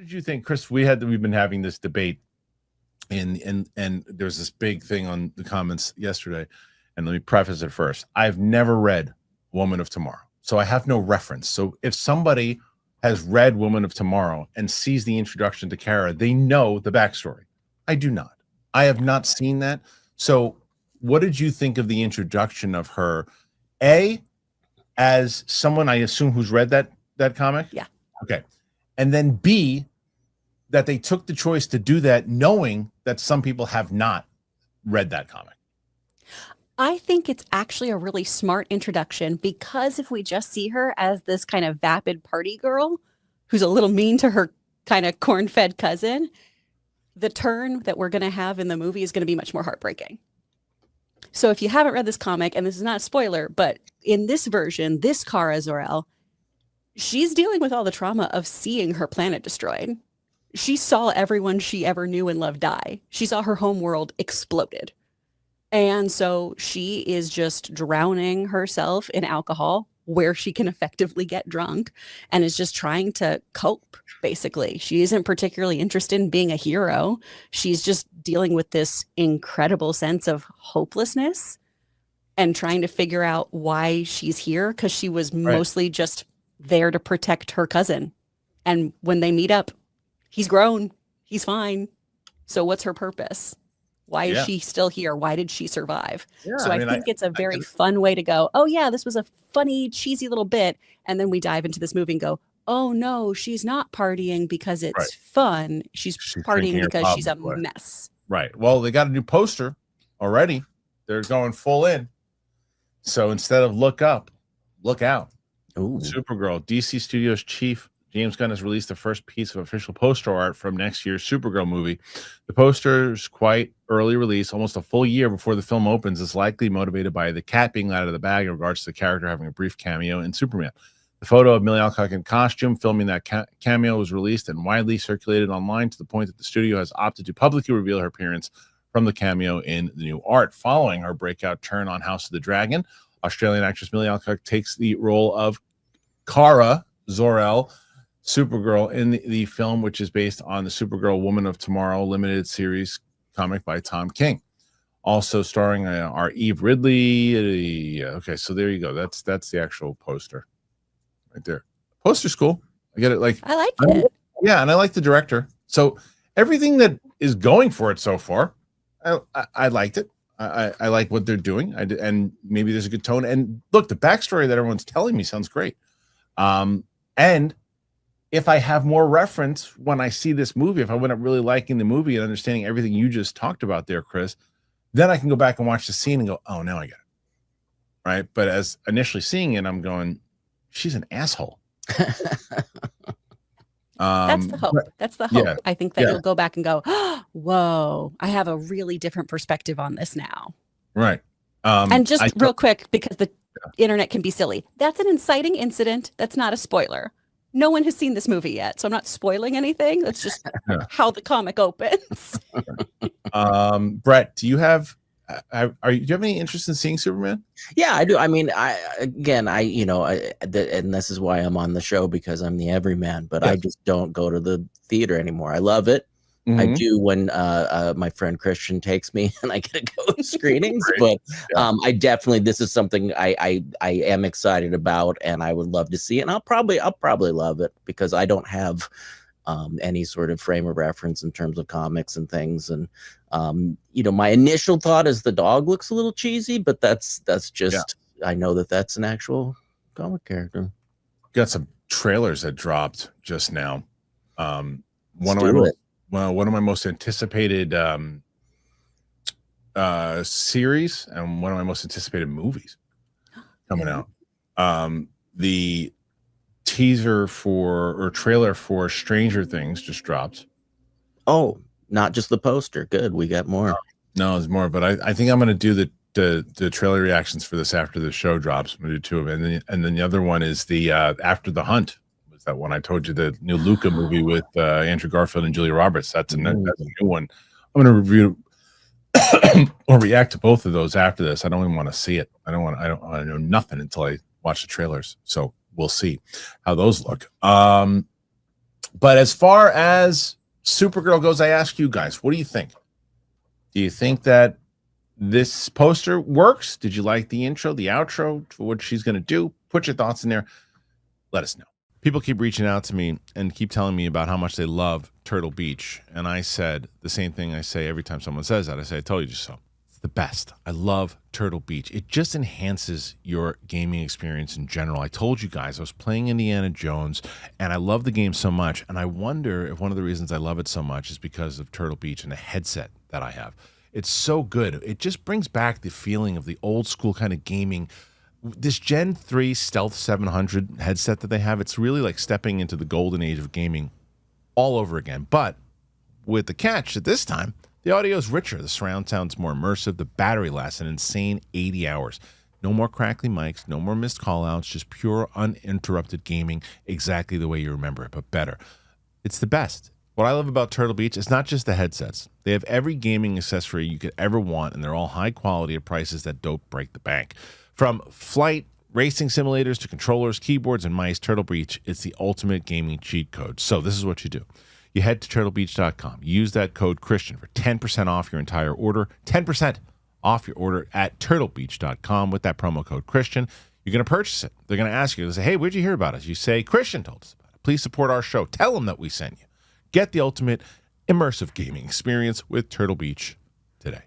did you think, Chris? We've been having this debate, and there's this big thing on the comments yesterday. And let me preface it first. I've never read Woman of Tomorrow, so I have no reference. So if somebody has read Woman of Tomorrow and sees the introduction to Kara, they know the backstory. I do not. I have not seen that. So what did you think of the introduction of her? A, as someone I assume who's read that comic? Yeah. Okay. And then B, that they took the choice to do that knowing that some people have not read that comic. I think it's actually a really smart introduction, because if we just see her as this kind of vapid party girl who's a little mean to her kind of corn-fed cousin, the turn that we're going to have in the movie is going to be much more heartbreaking. So if you haven't read this comic, and this is not a spoiler, but in this version, this Kara Zor-El, she's dealing with all the trauma of seeing her planet destroyed. She saw everyone she ever knew and loved die. She saw her home world exploded. And so she is just drowning herself in alcohol where she can effectively get drunk, and is just trying to cope, basically. She isn't particularly interested in being a hero. She's just dealing with this incredible sense of hopelessness and trying to figure out why she's here, because she was mostly just there to protect her cousin. And when they meet up, he's grown, he's fine. So what's her purpose? Why is she still here? Why did she survive? Yeah, so I think it's a very fun way to go, oh yeah, this was a funny, cheesy little bit. And then we dive into this movie and go, oh no, she's not partying because it's fun. She's partying because she's a mess. Right. Well, they got a new poster already. They're going full in. So instead of look up, look out. Ooh. Supergirl, DC Studios chief James Gunn has released the first piece of official poster art from next year's Supergirl movie. The poster's quite early release, almost a full year before the film opens, is likely motivated by the cat being let out of the bag in regards to the character having a brief cameo in Superman. The photo of Millie Alcock in costume filming that cameo was released and widely circulated online, to the point that the studio has opted to publicly reveal her appearance from the cameo in the new art. Following her breakout turn on House of the Dragon, Australian actress Millie Alcock takes the role of Kara Zor-El, Supergirl, in the film, which is based on the Supergirl Woman of Tomorrow limited series comic by Tom King. Also starring our Eve Ridley. Okay, so there you go. That's the actual poster right there. Poster's cool. I get it. I like it. Yeah, and I like the director. So everything that is going for it so far, I liked it. I like what they're doing. And maybe there's a good tone. And look, the backstory that everyone's telling me sounds great. And if I have more reference when I see this movie, if I end up really liking the movie and understanding everything you just talked about there, Chris, then I can go back and watch the scene and go, oh, now I get it. Right. But as initially seeing it, I'm going, she's an asshole. That's the hope. That's the hope. Yeah, I think that you'll go back and go, oh, whoa, I have a really different perspective on this now. Right. And just real quick, because the internet can be silly. That's an inciting incident. That's not a spoiler. No one has seen this movie yet, so I'm not spoiling anything. That's just how the comic opens. Brett, do you have any interest in seeing Superman? Yeah, I do. I mean, and this is why I'm on the show, because I'm the everyman, but I just don't go to the theater anymore. I love it. Mm-hmm. I do when my friend Kristian takes me and I get to go to screenings. But I definitely, this is something I am excited about, and I would love to see it. And I'll probably love it, because I don't have any sort of frame of reference in terms of comics and things. And my initial thought is the dog looks a little cheesy, but that's just I know that's an actual comic character. Got some trailers that dropped just now. One of my most anticipated series and one of my most anticipated movies coming out. The teaser trailer for Stranger Things just dropped. Oh, not just the poster. Good, we got more. No, there's more, but I think I'm going to do the trailer reactions for this after the show drops. I'm going to do two of them, and then the other one is the After the Hunt. That one I told you, the new Luca movie with Andrew Garfield and Julia Roberts. That's a new one. I'm going to review or react to both of those after this. I don't even want to see it. I don't want to know nothing until I watch the trailers. So we'll see how those look. But as far as Supergirl goes, I ask you guys, what do you think? Do you think that this poster works? Did you like the intro, the outro, for what she's going to do? Put your thoughts in there. Let us know. People keep reaching out to me and keep telling me about how much they love Turtle Beach. And I said the same thing I say every time someone says that. I say, I told you just so. It's the best. I love Turtle Beach. It just enhances your gaming experience in general. I told you guys I was playing Indiana Jones and I love the game so much. And I wonder if one of the reasons I love it so much is because of Turtle Beach and the headset that I have. It's so good. It just brings back the feeling of the old school kind of gaming. This Gen 3 Stealth 700 headset that they have, it's really like stepping into the golden age of gaming all over again. But with the catch that this time, the audio is richer. The surround sound's more immersive. The battery lasts an insane 80 hours. No more crackly mics, no more missed callouts, just pure uninterrupted gaming exactly the way you remember it, but better. It's the best. What I love about Turtle Beach is not just the headsets. They have every gaming accessory you could ever want, and they're all high quality at prices that don't break the bank. From flight racing simulators to controllers, keyboards, and mice, Turtle Beach is the ultimate gaming cheat code. So this is what you do. You head to turtlebeach.com. Use that code Kristian for 10% off your entire order. 10% off your order at turtlebeach.com with that promo code Kristian. You're going to purchase it. They're going to ask you, they say, hey, where'd you hear about us? You say, Kristian told us about it. Please support our show. Tell them that we sent you. Get the ultimate immersive gaming experience with Turtle Beach today.